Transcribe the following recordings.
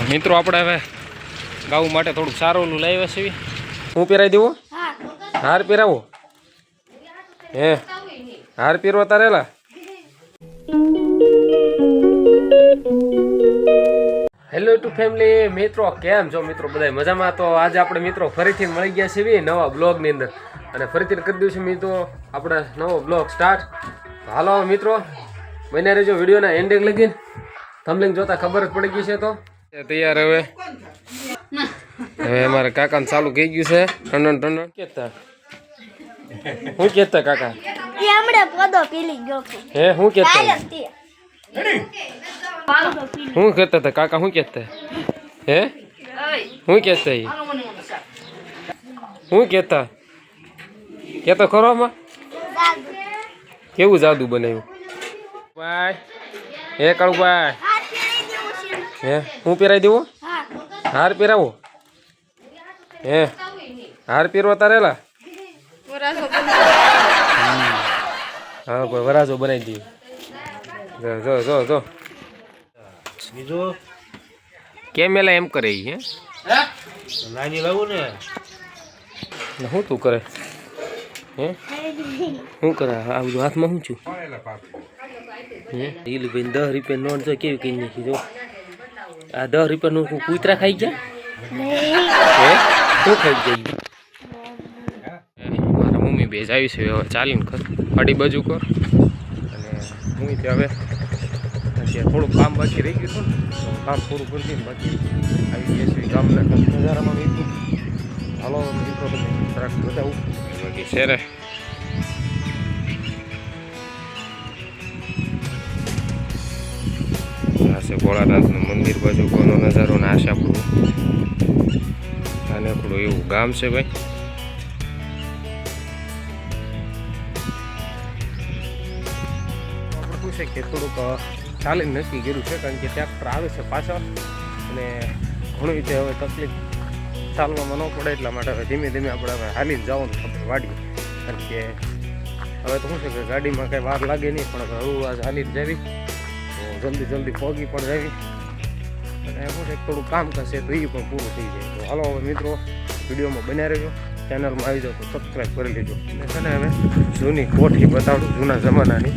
મિત્રો આપણે હવે ગાવું માટે થોડુંક સારું લાવ્યા છે. હું પહેરાવી દેવો? હાર પહેરાવો? હે હાર પહેરવા તારેલા? હેલો ટુ ફેમિલી મિત્રો, કેમ છો મિત્રો? બધા મજામાં? તો આજે આપણે મિત્રો ફરીથી મળી ગયા છીએ નવા બ્લોગની અંદર, અને ફરીથી કરી દઉં છે મિત્રો આપણે નવો બ્લોગ સ્ટાર્ટ. હાલો મિત્રો, બને રહેજો વિડીયોના એન્ડિંગ લગીને. થંબનેલ જોતા ખબર જ પડી ગઈ છે. તો તૈયાર હવે અમારે કાકાને ચાલુ થઈ ગયું છે. ટંડન ટંડન કેતા હું કેતા કાકા હે હું કેતા હું કહેતા હતા કાકા? શું કહેતા હે? શું કહેતા શું કહેતા કહેતો ખરો? આમાં કેવું જાદુ બનાવ્યું ભાઈ? હે કાળુભાઈ, હે હું પહેરાવી દેવો? હાર પહેરાવો? હે હાર પહેરવા તારેલા? હા ભાઈ વરાજો બનાવી દઈએ. જો જો જો બીજું કેમ એલા એમ કરે? હે નાની લાવું ને શું તું કરે? હે શું કરે? આ બધું હાથમાં શું છું? હે ઈલુભાઈ 10 રૂપિયા નોટ જો કેવી કઈ નાખી. જો આ 10 રૂપિયાનું કૂતરા ખાઈ ગયા? હે શું ખાઈ ગયા? મારા મમ્મી બે આવી છે હવે ચાલીને અડી બાજુ કર. અને હું હવે થોડુંક કામ બાકી રહી ગયું હતું ને, કામ પૂરું કરી દઈને બાકી આવી ગયા છે ગામના નજારામાં મીઠું. હાલો મિત્રો તમે જરાક બતાવું બાકી છે રે. આ છે ભોળાનાથનું મંદિર બાજુ કોનો નજારો ને આ છે આપણું નાનકડું એવું ગામ છે ભાઈ. આપણે શું છે કે થોડુંક ચાલીને નક્કી કર્યું છે, કારણ કે ટ્રેક્ટર આવે છે પાછળ અને ઘણું રીતે હવે તકલીફ ચાલવામાં ન પડે, એટલા માટે હવે ધીમે ધીમે આપણે હવે હાલીને જવાનું આપણે વાડીએ. કારણ કે હવે તો શું છે કે ગાડીમાં કંઈ વાર લાગે નહીં, પણ હવે હું આજ હાલીને જાવી તો જલ્દી પહોંચી પણ જાવી. અને શું છે થોડું કામ કરશે તો એ પણ પૂરું થઈ જાય. તો હાલો હવે મિત્રો વિડીયોમાં બન્યા રહેજો, ચેનલમાં આવી જાઓ તો સબસ્ક્રાઈબ કરી લેજો. અને છે ને હવે જૂની કોઠી બતાવડું જૂના જમાનાની.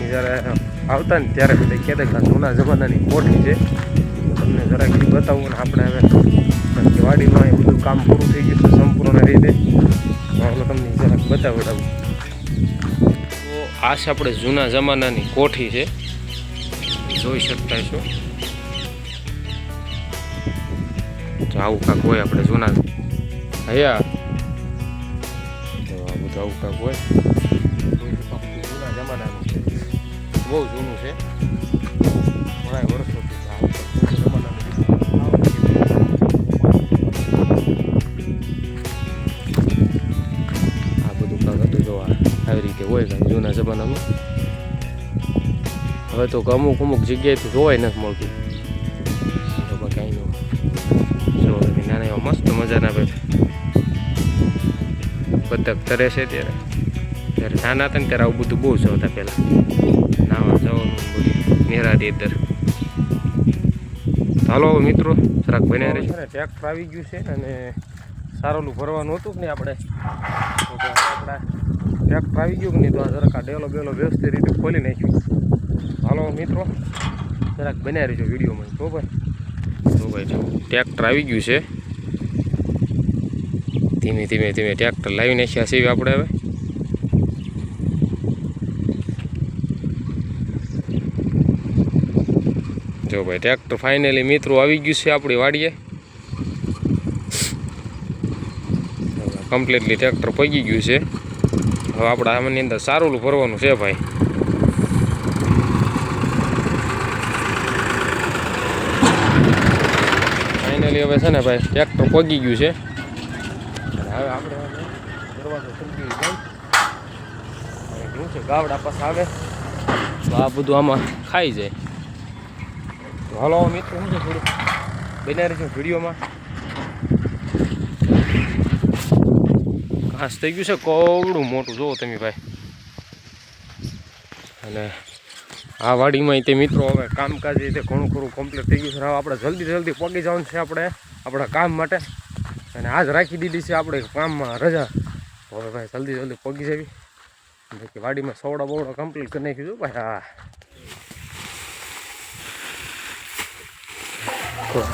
જ્યારે આવતા ને ત્યારે બધા કહેતા કે જૂના જમાનાની કોઠી છે, તમને જરાક એ બતાવું. ને આપણે હવે કારણ કે વાડીમાં એ બધું કામ પૂરું થઈ ગયું છે સંપૂર્ણ રીતે, તો તમને જરાક બતાવડાવું. તો આ છે આપણે જૂના જમાનાની કોઠી છે, જોઈ શકતા છો. તો આવું કાંક હોય આપણે જૂના હયા, તો આ બધું આવું કાંક હોય જૂના જમાનાનું છે. બહુ જૂનું છે, ઘણા વર્ષોથી આ બધું કાંક હતું. જો આવી રીતે હોય કાંઈ જૂના જમાનામાં. હવે તો અમુક જગ્યાએ તો જોવાય નથી મળતું. તો કાંઈ ન જો નાના એવા મસ્ત મજાના બતક તરે છે. ત્યારે નાના હતા ને ત્યારે આવું બધું બહુ જોતા પહેલાં, નાવા જવાનું બધું નિરાદી અંદર. હાલો મિત્રો જરાક બન્યા રહે છે. ટ્રેક્ટર આવી ગયું છે અને સારોલું ભરવાનું હતું કે નહીં આપણે ટ્રેક્ટર આવી ગયું કે નહીં, તો આ જરાક આ ડેલો વ્યવસ્થિત રીતે ખોલી નાખ્યું. હાલો મિત્રો જરાક બન્યા રહેજો વિડીયોમાં. તો ભાઈ જો ટ્રેક્ટર આવી ગયું છે. ધીમે ટ્રેક્ટર લાવી નાખ્યા છીએ આપણે હવે. જો ભાઈ ટ્રેક્ટર ફાઇનલી મિત્રો આવી ગયું છે આપણી વાડીએ. કમ્પ્લીટલી ટ્રેક્ટર પગી ગયું છે. હવે આપણે આમાંની અંદર સારું ભરવાનું છે ભાઈ. ફાઇનલી હવે છે ને ભાઈ ટ્રેક્ટર પગી ગયું છે. હવે આપણે દરવાજો ખોલી જાય અને શું છે ગાવડા પાસે આવે તો આ બધું આમાં ખાઈ જાય. તો હાલો મિત્રો શું છે થોડું બન્યા રહીશું વિડીયોમાં. ઘાસ થઈ ગયું છે કવડું મોટું, જોવો તમે ભાઈ. અને આ વાડીમાં તે મિત્રો હવે કામકાજ રીતે ઘણું ખરું કમ્પ્લીટ થઈ ગયું છે. હવે આપણે જલ્દી પહોંચી જવાનું છે આપણે આપણા કામ માટે, અને આજ રાખી દીધી છે આપણે કામમાં રજા. હવે ભાઈ જલ્દી પહોંચી જવી, બાકી વાડીમાં સવડા બવડા કમ્પ્લીટ કરી નાખ્યું ભાઈ. હા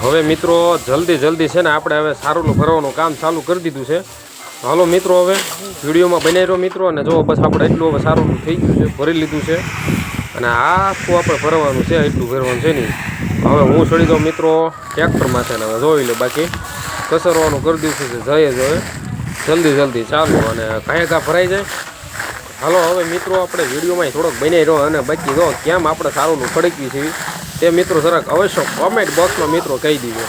હવે મિત્રો જલ્દી છે ને આપણે હવે સારુંનું ભરવાનું કામ ચાલુ કરી દીધું છે. હાલો મિત્રો હવે વિડીયોમાં બનાવી રહ્યો મિત્રો, અને જો બસ આપણે એટલું હવે સારુંનું થઈ ગયું છે, ભરી લીધું છે, અને આખું આપણે ભરવાનું છે, એટલું ભરવાનું છે નહીં. હવે હું ચડી જાઉં મિત્રો ટ્રેક્ટર માથે, ને હવે જોઈ લે, બાકી કસરવાનું કરી દીધું છે. જલ્દી ચાલુ, અને કાંઈ ભરાઈ જાય. હાલો હવે મિત્રો આપણે વિડીયોમાં થોડોક બનાવી રહ્યો, અને બાકી જો કેમ આપણે સારુંનું ખડકવી છે તે મિત્રો જરાક અવશ્ય કોમેન્ટ બોક્સમાં મિત્રો કહી દીધો.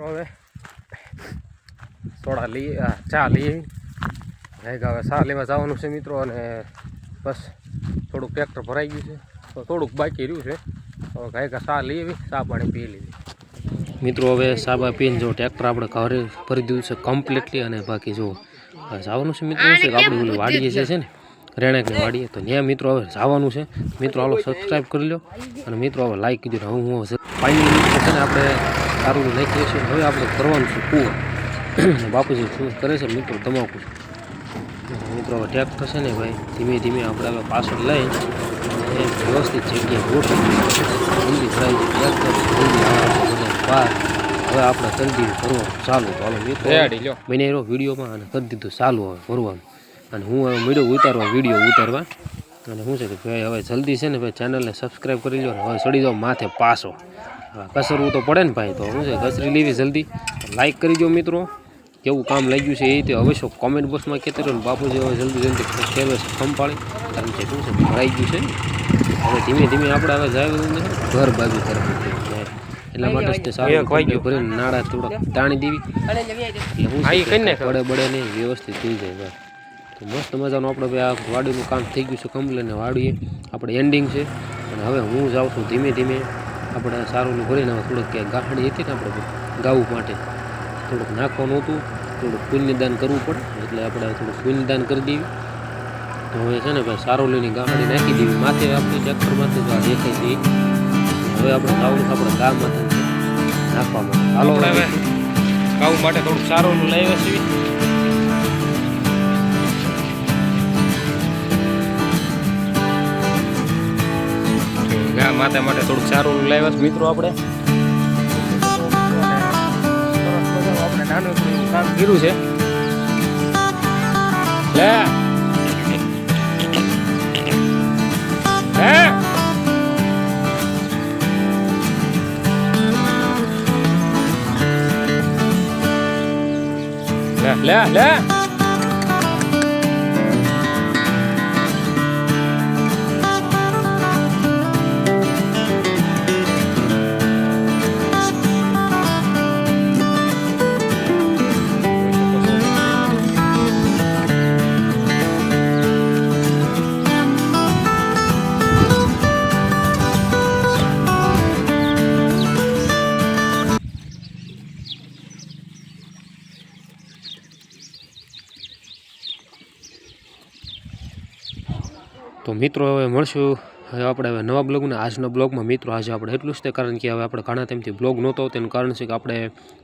હવે થોડા ચા લઈએ, હવે ચા લેવા જવાનું છે મિત્રો, અને બસ થોડુંક ટ્રેક્ટર ભરાઈ ગયું છે, તો થોડુંક બાકી રહ્યું છે. હવે ગાયકા ચા લઈ આવી, ચા પાણી પી લીધી મિત્રો. હવે સાબા પીને જો ટ્રેક્ટર આપણે ઘરે ભરી દીધું છે કમ્પ્લીટલી, અને બાકી જો જવાનું છે મિત્રો છે કે આપણે ઓલી વાડીએ છે ને રેણેકની વાડીએ, તો ત્યાં મિત્રો હવે જવાનું છે મિત્રો. હાલો સબસ્ક્રાઈબ કરી લો, અને મિત્રો હવે લાઈક કીધું. હું ફાઇનલી મિત્રો છે ને આપણે સારું નાખીએ છીએ. હવે આપણે કરવાનું છે કૂવો. બાપુજી શું કરે છે મિત્રો, તમાકુ મિત્રો. હવે ટ્રેક્ટર છે ને ભાઈ ધીમે આપણે હવે પાછળ લઈ અને વ્યવસ્થિત જગ્યાએ ગોઠવી જલ્દી ભરાઈ જાય ટ્રેક્ટર બહાર. હવે આપણે કરી દીધું ભરવાનું ચાલુ. હાલો મિત્રો બનાવી રહ્યો વિડીયોમાં, અને કરી દીધું ચાલુ હવે ભરવાનું. અને હું હવે વિડીયો ઉતારવા, અને શું છે કે ભાઈ હવે જલ્દી છે ને ભાઈ ચેનલને સબસ્ક્રાઈબ કરી લો. હવે ચડી જાઓ માથે પાછો, કસરવું તો પડે ને ભાઈ, તો શું છે કસરી લેવી જલ્દી. લાઈક કરી દો મિત્રો, કેવું કામ લાગ્યું છે એ રીતે અવશ્ય કોમેન્ટ બોક્સમાં કહેતો રહ્યો. બાપુજી હવે જલ્દી ખેવે છે ખંપાળી, કારણ કે શું છે ભરાઈ ગયું છે. હવે ધીમે આપણે હવે જાય ઘર બાજુ તરફ, એટલા માટે સારું ભરીને નાળા થોડાક તાણી દેવી, એટલે હું બળે નહીં વ્યવસ્થિત થઈ જાય ભાઈ. તો મસ્ત મજાનું આપણે ભાઈ આ વાડીનું કામ થઈ ગયું છે કમ્પ્લીટ, ને વાડીએ આપણે એન્ડિંગ છે. અને હવે હું જાઉં છું ધીમે આપણે સારું ભરીને. હવે થોડુંક ક્યાંય ગાંઠડી હતી ને આપણે ગાવું માટે થોડુંક નાખવાનું હતું, થોડુંક પુણ્યદાન કરવું પડે, એટલે આપણે થોડુંક પુણ્યદાન કરી દેવી. તો હવે છે ને ભાઈ સારોલીની ગાંઠડી નાખી દેવી માથે, આપણે ટ્રેક્ટર માથે જો આ દેખાય છે. હવે આપણે સારું આપણે ગામ માથે નાખવામાં. હાલો હવે ગાવું માટે થોડુંક સારોલું લાવ્યા છીએ. માથે માટે થોડુંક સારું લાવ્યા છે મિત્રો. આપણે નાનું કામ કર્યું છે. લે તો મિત્રો હવે મળશું આપણે હવે નવા બ્લોગના. આજના બ્લોગમાં મિત્રો આજે આપણે એટલું જ તે, કારણ કે હવે આપણે ઘણા ટાઈમથી બ્લોગ નહોતો, તેનું કારણ છે કે આપણે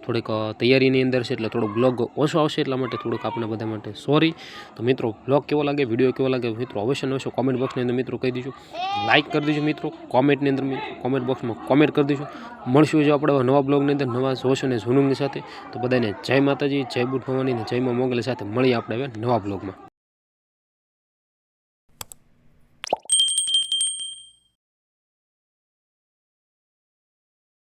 થોડીક તૈયારીની અંદર છે, એટલે થોડો બ્લોગ ઓછો આવશે, એટલા માટે થોડુંક આપણે બધા માટે સોરી. તો મિત્રો બ્લોગ કેવો લાગે, વિડીયો કેવો લાગે મિત્રો અવશ્ય કોમેન્ટ બોક્સની અંદર મિત્રો કહી દીજો. લાઇક કરી દીજો મિત્રો, કોમેન્ટની અંદર કોમેન્ટ બોક્સમાં કોમેન્ટ કરી દીજો. મળશું જો આપણે નવા બ્લોગની અંદર નવા જોશ અને ઝુનુંગની સાથે. તો બધાને જય માતાજી, જય બુટ ભવાની, જય માં મોગલ સાથે મળીએ આપણે હવે નવા બ્લોગમાં.